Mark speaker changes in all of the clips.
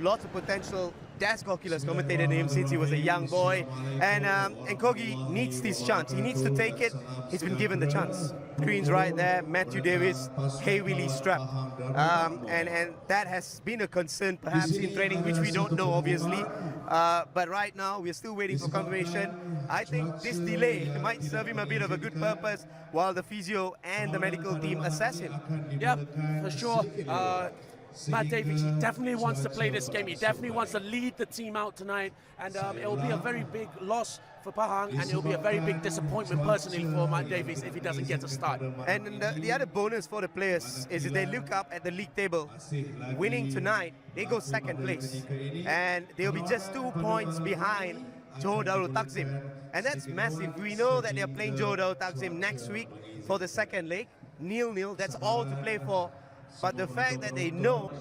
Speaker 1: Lots of potential. Das Kokilas commentated him since he was a young boy, and Kogi needs this chance. He needs to take it. He's been given the chance. Screens right there. Matthew Davis heavily strapped, and that has been a concern perhaps in training, which we don't know obviously. But right now we're still waiting for confirmation. I think this delay might serve him a bit of a good purpose while the physio and the medical team assess him.
Speaker 2: Yeah, for sure. Matt Davies, he definitely wants to play this game. He definitely wants to lead the team out tonight. And it will be a very big loss for Pahang, and it will be a very big disappointment personally for Matt Davies if he doesn't get a start.
Speaker 1: And the other bonus for the players is if they look up at the league table, winning tonight, they go second place. And they'll be just 2 points behind Johor Darul Takzim. And that's massive. We know that they're playing Johor Darul Takzim next week for the second leg. 0-0, that's all to play for. But the fact that they know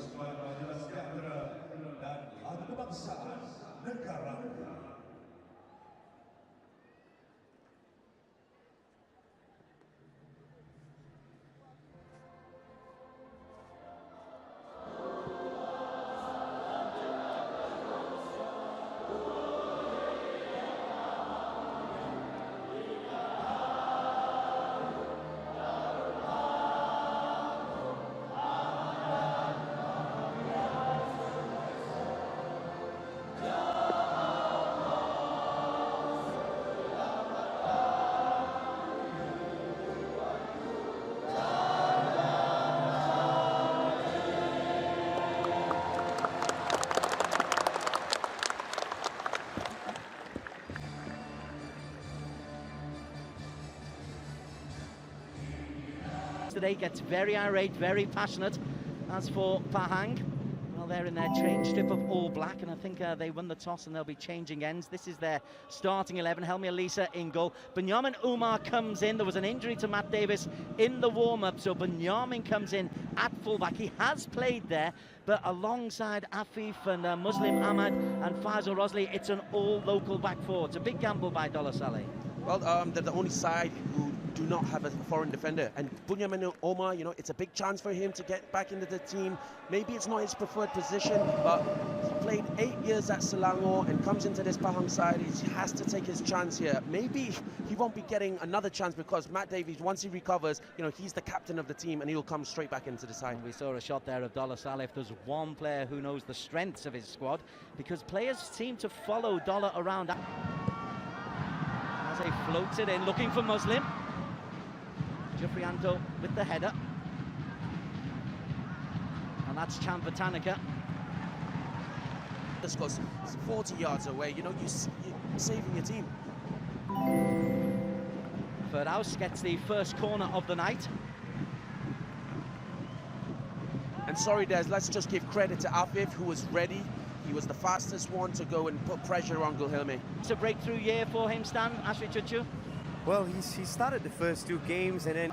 Speaker 3: today gets very irate, very passionate. As for Pahang, well, they're in their change strip of all black, and I think they won the toss and they'll be changing ends. This is their starting 11. Helmi Alisa in goal. Benjamin Umar comes in. There was an injury to Matt Davis in the warm-up, so Benjamin comes in at fullback. He has played there, but alongside Afif and Muslim Ahmad and Faisal Rosli, it's an all-local back four. It's a big gamble by Dollar Saleh.
Speaker 2: Well, they're the only side who do not have a foreign defender, and Bunyamin Omar, you know, it's a big chance for him to get back into the team. Maybe it's not his preferred position, but he played 8 years at Selangor and comes into this Pahang side. He has to take his chance here. Maybe he won't be getting another chance because Matt Davies, once he recovers, you know, he's the captain of the team and he'll come straight back into the side.
Speaker 3: We saw a shot there of Dollar Saleh. If there's one player who knows the strengths of his squad, because players seem to follow Dollar around. As he floats it in, looking for Muslim. Jufrianto with the header. And that's Vathanaka.
Speaker 2: This goes 40 yards away. You know, you're saving your team.
Speaker 3: Ferdaus gets the first corner of the night.
Speaker 2: And sorry, Des, let's just give credit to Afif, who was ready. He was the fastest one to go and put pressure on Gulhilmi.
Speaker 3: It's a breakthrough year for him, Stan. Ashri Chuchu.
Speaker 1: Well, he started the first 2 games, and then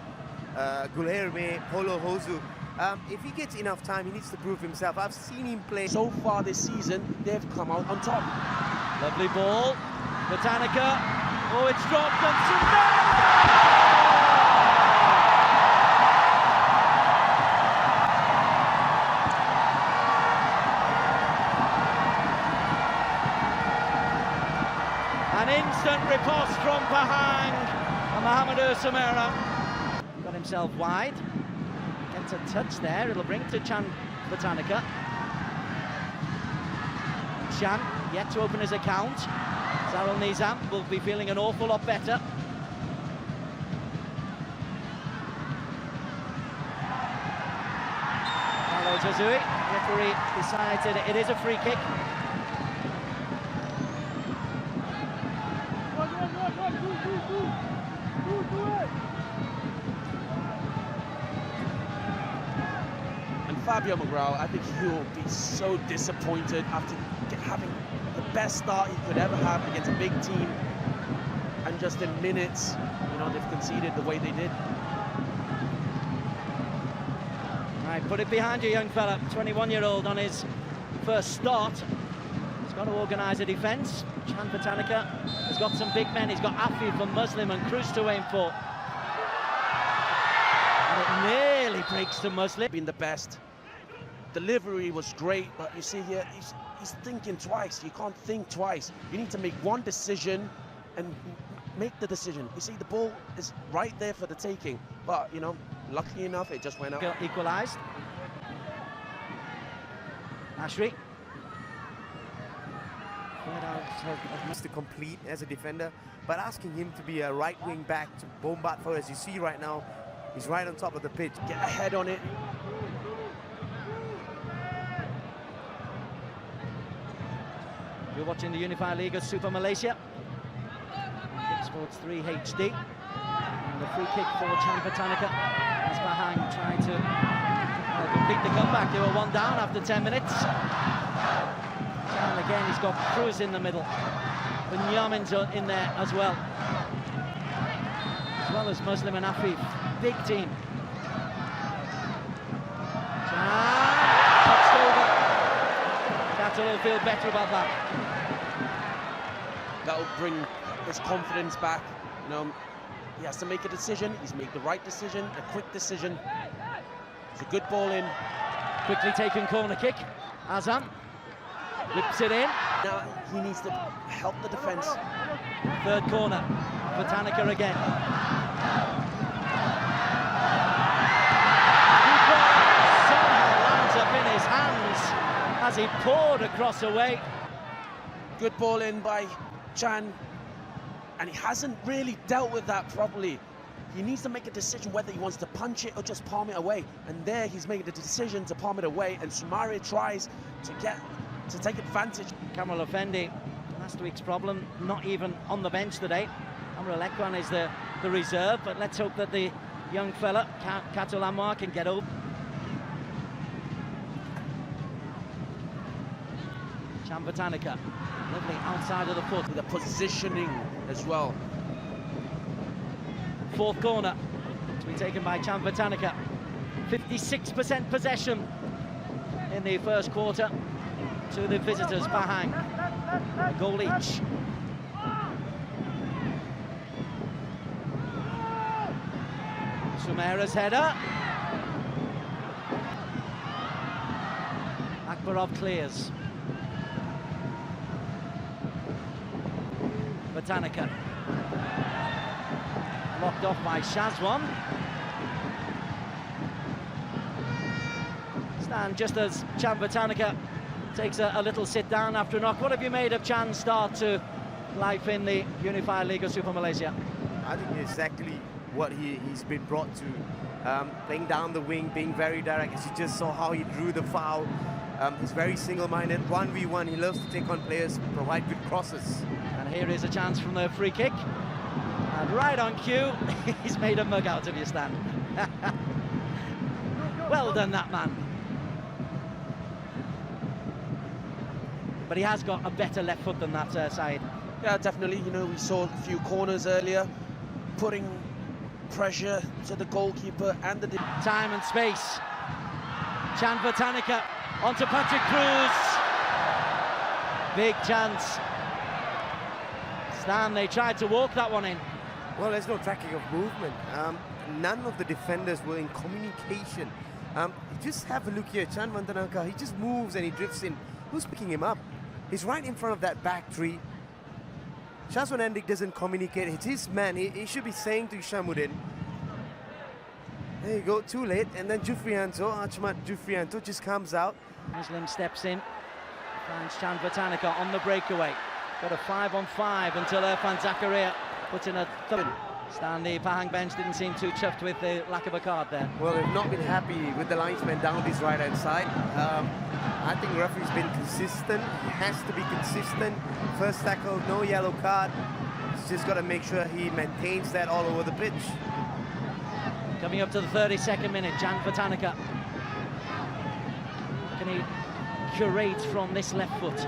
Speaker 1: Gulhilmi, Polo Hozu. If he gets enough time, he needs to prove himself. I've seen him play.
Speaker 2: So far this season, they've come out on top.
Speaker 3: Lovely ball. Vathanaka. Oh, it's dropped and an instant riposte from Pahang. And Mohamed Samara got himself wide. Gets a touch there. It'll bring to Vathanaka. Chan yet to open his account. Zarul Nizam will be feeling an awful lot better. Hello, Jazui. Referee decides that it is a free kick.
Speaker 2: And Fabio Magrao, I think he will be so disappointed after having the best start he could ever have against a big team, and just in minutes, you know, they've conceded the way they did.
Speaker 3: Right, put it behind you, young fella. 21-year-old on his first start. He's got to organise a defence. Vathanaka has got some big men. He's got Afif and Muslim and Cruz to aim for. And it nearly breaks to Muslim.
Speaker 2: Been the best delivery was great, but you see here, he's thinking twice. You can't think twice. You need to make one decision and make the decision. You see, the ball is right there for the taking, but, you know, luckily enough, it just went out.
Speaker 3: Equalised. Ashri.
Speaker 1: He's to complete as a defender, but asking him to be a right wing back to bombard for, as you see right now, he's right on top of the pitch.
Speaker 2: Get ahead on it.
Speaker 3: You're watching the Unified League of Super Malaysia. Sports 3 HD. And the free kick for Vathanaka as Pahang trying to complete the comeback. They were 1 down after 10 minutes. And again, he's got Cruz in the middle. Benjamin's in there as well. As well as Muslim and Afif. Big team. Touched over. Capital will feel better about that.
Speaker 2: That'll bring his confidence back. You know, he has to make a decision. He's made the right decision, a quick decision. It's a good ball in.
Speaker 3: Quickly taken corner kick. Azam whips it in.
Speaker 2: Now he needs to help the defence.
Speaker 3: Third corner. Vathanaka again. Somehow lands up in his hands as he poured across away.
Speaker 2: Good ball in by Chan, and he hasn't really dealt with that properly. He needs to make a decision whether he wants to punch it or just palm it away, and there he's making the decision to palm it away, and Sumare tries to take advantage.
Speaker 3: Kamal Effendi, last week's problem, not even on the bench today. Amrul Ekwan is the reserve, but let's hope that the young fella, Katul Anwar, can get over. Vathanaka, lovely outside of the foot.
Speaker 2: The positioning as well.
Speaker 3: Fourth corner to be taken by Vathanaka. 56% possession in the first quarter to the visitors, Pahang. A goal each. Sumaira's header. Akbarov clears. Vathanaka. Blocked off by Shazwan. Stan, just as Vathanaka takes a little sit down after a knock. What have you made of Chan's start to life in the Unified League of Super Malaysia?
Speaker 1: I think exactly what he's been brought to. Playing down the wing, being very direct, as you just saw how he drew the foul. He's very single-minded, 1v1. He loves to take on players, provide good crosses.
Speaker 3: And here is a chance from the free kick. And right on cue, he's made a mug out of you, Stan. Well done, that man. But he has got a better left foot than that side.
Speaker 2: Yeah, definitely. You know, we saw a few corners earlier, putting pressure to the goalkeeper and the...
Speaker 3: Time and space. Vathanaka onto Patrick Cruz. Big chance. Stan, they tried to walk that one in.
Speaker 1: Well, there's no tracking of movement. None of the defenders were in communication. Just have a look here. Vathanaka, he just moves and he drifts in. Who's picking him up? He's right in front of that back three. Shazwan Andik doesn't communicate. It's his man. He should be saying to Ishamuddin. There you go, too late. And then Achmat Jufrianto just comes out.
Speaker 3: Muslim steps in. Finds Vathanaka on the breakaway. Got a 5-on-5 until Irfan Zakaria puts in a third. Stan, the Pahang bench didn't seem too chuffed with the lack of a card there.
Speaker 1: Well, they've not been happy with the linesman down this right-hand side. I think the referee's been consistent. He has to be consistent. First tackle, no yellow card. He's just got to make sure he maintains that all over the pitch.
Speaker 3: Coming up to the 32nd minute, Vathanaka. Can he curate from this left foot?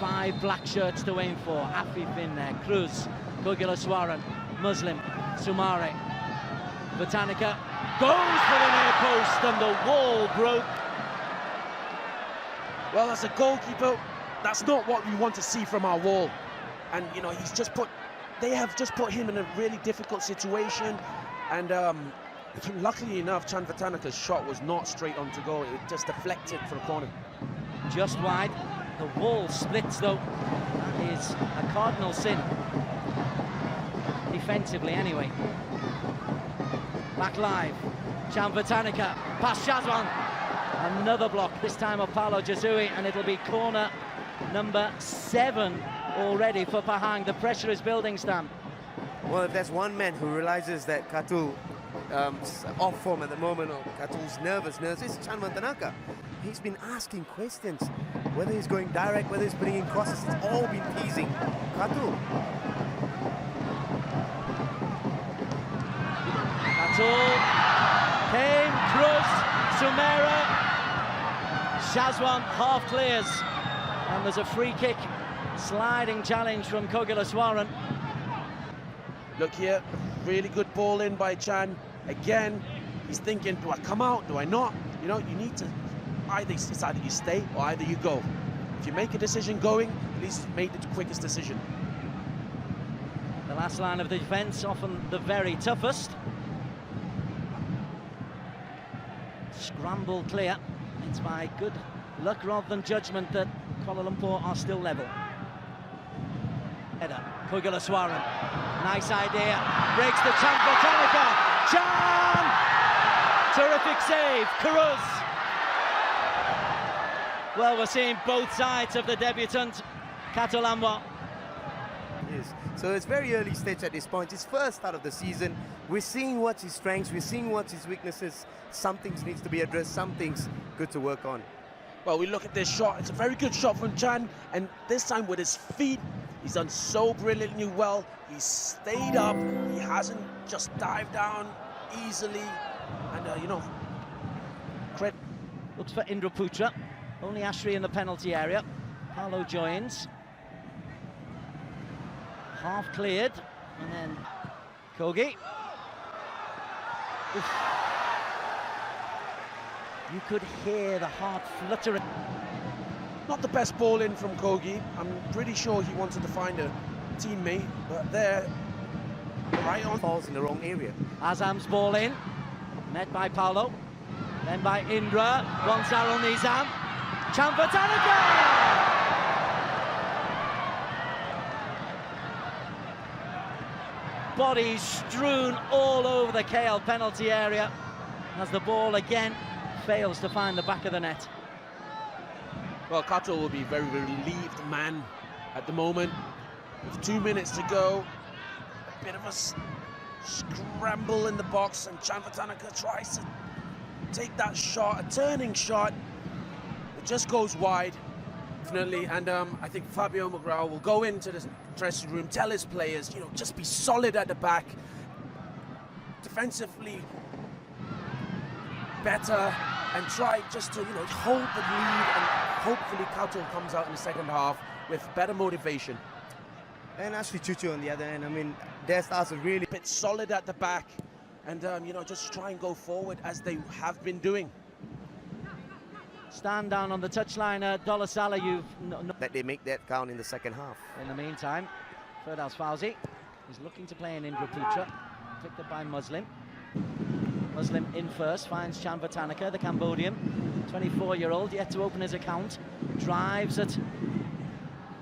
Speaker 3: 5 black shirts to aim for. Afif in there, Cruz, Kogilaswaran, Muslim, Sumare. Vathanaka goes for the near post and the wall broke.
Speaker 2: Well, as a goalkeeper, that's not what we want to see from our wall. And, you know, they have just put him in a really difficult situation. And Luckily enough, Vathanaka's shot was not straight on to goal. It just deflected for a corner.
Speaker 3: Just wide. The wall splits though. That is a cardinal sin. Defensively anyway. Back live. Vathanaka past Shazwan. Another block, this time of Paolo Jesui, and it'll be corner number 7 already for Pahang. The pressure is building, Stan.
Speaker 1: Well, if there's one man who realizes that Katul off form at the moment, or Katul's nervousness, it's Vathanaka. He's been asking questions, whether he's going direct, whether he's putting in crosses. It's all been teasing Katul.
Speaker 3: Katul, Kane, Cruz, Sumera, Shazwan half clears, and there's a free kick, sliding challenge from Kogilaswaran.
Speaker 2: Look here, really good ball in by Chan. Again, he's thinking, do I come out, do I not? You know, you need to, it's either you stay or either you go. If you make a decision going, at least you've made the quickest decision.
Speaker 3: The last line of the defence, often the very toughest. Scramble clear. It's by good luck rather than judgment that Kuala Lumpur are still level. Header, Kogilaswaran. Nice idea. Breaks the Chan Vathanaka. Chan! Terrific save. Karuz. Well, we're seeing both sides of the debutant, Katul Anwar.
Speaker 1: Yes. So it's very early stage at this point. It's first start of the season. We're seeing what's his strengths, we're seeing what's his weaknesses. Some things needs to be addressed, some things good to work on.
Speaker 2: Well, we look at this shot. It's a very good shot from Chan, and this time with his feet, he's done so brilliantly well. He's stayed up. He hasn't just dived down easily. And, you know, credit.
Speaker 3: Looks for Indraputra. Only Ashri in the penalty area. Paolo joins. Half cleared, and then Kogi. Oof. You could hear the heart fluttering.
Speaker 2: Not the best ball in from Kogi. I'm pretty sure he wanted to find a teammate, but there, right on.
Speaker 1: Falls in the wrong area.
Speaker 3: Azam's ball in, met by Paolo, then by Indra, Gonzalo Nizam, Chan Vathanaka! Bodies strewn all over the KL penalty area as the ball again fails to find the back of the net.
Speaker 2: Well, Katul will be very relieved man at the moment. With 2 minutes to go, a bit of a scramble in the box, and Chan Vathanaka tries to take that shot, a turning shot. It just goes wide, definitely. And I think Fabio McGraw will go into the dressing room, tell his players, you know, just be solid at the back, defensively better, and try just to, you know, hold the lead, and hopefully Katul comes out in the second half with better motivation.
Speaker 1: And Ashley Chuchu on the other end, I mean, their stars are really
Speaker 2: bit solid at the back, and you know, just try and go forward as they have been doing.
Speaker 3: Stand down on the touchline, Dolasala, you've...
Speaker 1: that they make that count in the second half.
Speaker 3: In the meantime, Firdaus Fauzi is looking to play in Indraputra, picked up by Muslim. Muslim in first, finds Chan Vathanaka, the Cambodian, 24-year-old, yet to open his account. Drives at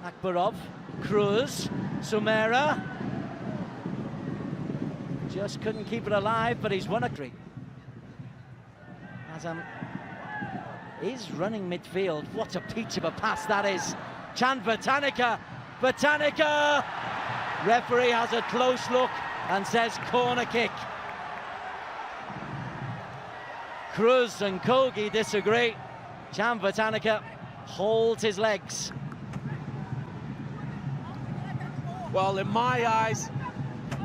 Speaker 3: Akbarov, Cruz, Sumera. Just couldn't keep it alive, but he's won a three. Azam is running midfield. What a peach of a pass that is. Chan Vathanaka. Vathanaka! Referee has a close look and says corner kick. Cruz and Kogi disagree. Chan Vathanaka holds his legs.
Speaker 2: Well, in my eyes,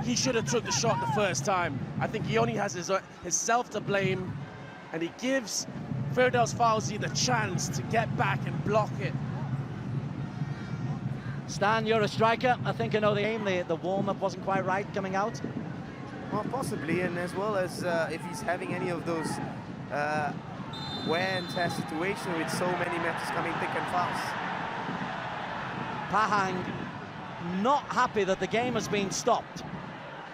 Speaker 2: he should have took the shot the first time. I think he only has himself to blame, and he gives Firdaus Fauzi the chance to get back and block it.
Speaker 3: Stan, you're a striker. I think I know the aim. The warm-up wasn't quite right coming out.
Speaker 1: Well, possibly, and as well as if he's having any of those wear and tear situations with so many matches coming thick and fast.
Speaker 3: Pahang not happy that the game has been stopped.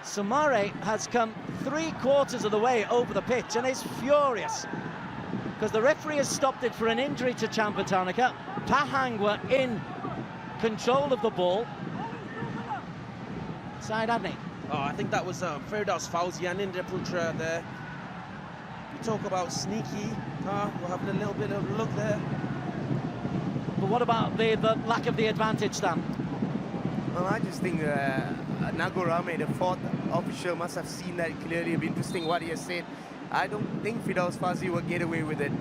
Speaker 3: Samare has come 3/4 of the way over the pitch and is furious because the referee has stopped it for an injury to Vathanaka. Pahang were in control of the ball. Side Adney.
Speaker 2: Oh, I think that was Firdaus Fauzianin de Putra there. You talk about sneaky, we're having a little bit of a look there.
Speaker 3: But what about the lack of the advantage, Stan?
Speaker 1: Well, I just think Nagorame, the fourth official, must have seen that clearly. It'd be interesting what he has said. I don't think Firdaus Fauzi will get away with it.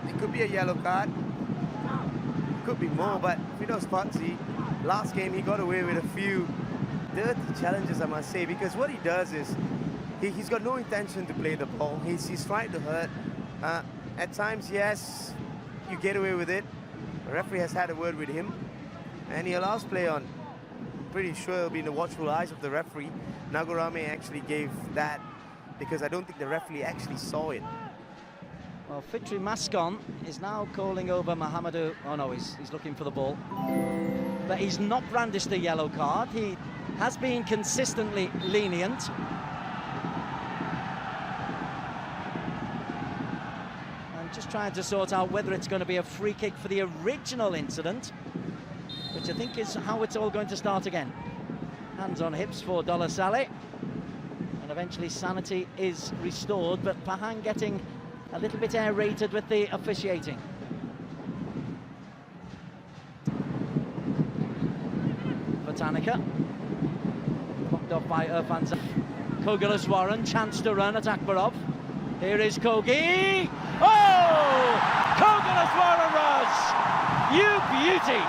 Speaker 1: It could be a yellow card. It could be more, but Firdaus Fauzi, last game, he got away with a few dirty challenges, I must say, because what he does is he's got no intention to play the ball. He's trying to hurt. At times, yes, you get away with it. The referee has had a word with him, and he allows play on. Pretty sure it'll be in the watchful eyes of the referee. Nagorame actually gave that because I don't think the referee actually saw it.
Speaker 3: Well, Fitri Maskon is now calling over Mahamadou. Oh no, he's looking for the ball. But he's not brandished the yellow card. He has been consistently lenient. And just trying to sort out whether it's going to be a free kick for the original incident, which I think is how it's all going to start again. Hands on hips for Dollar Saleh. And eventually sanity is restored, but Pahang getting a little bit aerated with the officiating. Vathanaka. Blocked off by Irfan Zah. Kogilaswaran, chance to run at Akbarov. Here is Kogi. Oh! Kogilaswaran rush! You beauty!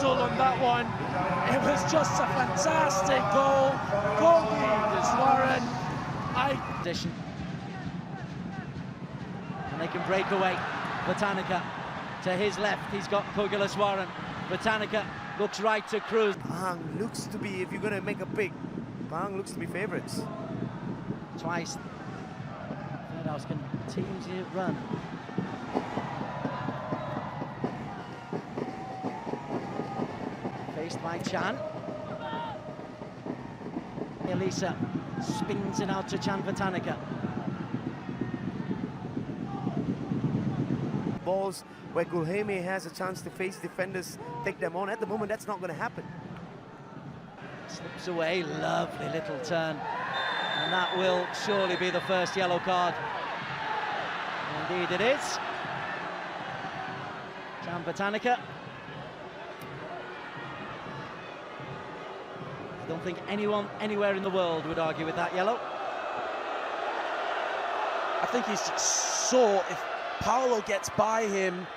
Speaker 2: On that one, it was just a fantastic goal. Kogilaswaran,
Speaker 3: and they can break away. Vathanaka to his left, he's got Kogilaswaran. Vathanaka looks right to Cruz.
Speaker 1: Pahang looks to be, if you're going to make a pick, Pahang looks to be favourites.
Speaker 3: Twice. Firdaus continues to run. Faced by Chan. Elisa spins it out to Chan Vathanaka.
Speaker 1: Balls where Gulheme has a chance to face defenders, take them on. At the moment, that's not going to happen.
Speaker 3: Slips away, lovely little turn. And that will surely be the first yellow card. Indeed it is. Chan Vathanaka. I don't think anyone anywhere in the world would argue with that yellow.
Speaker 2: I think he saw if Paolo gets by him,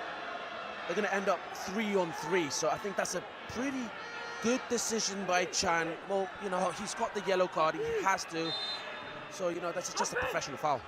Speaker 2: they're going to end up 3-on-3. So I think that's a pretty good decision by Chan. Well, you know, he's got the yellow card, he has to. So, you know, that's just a professional foul.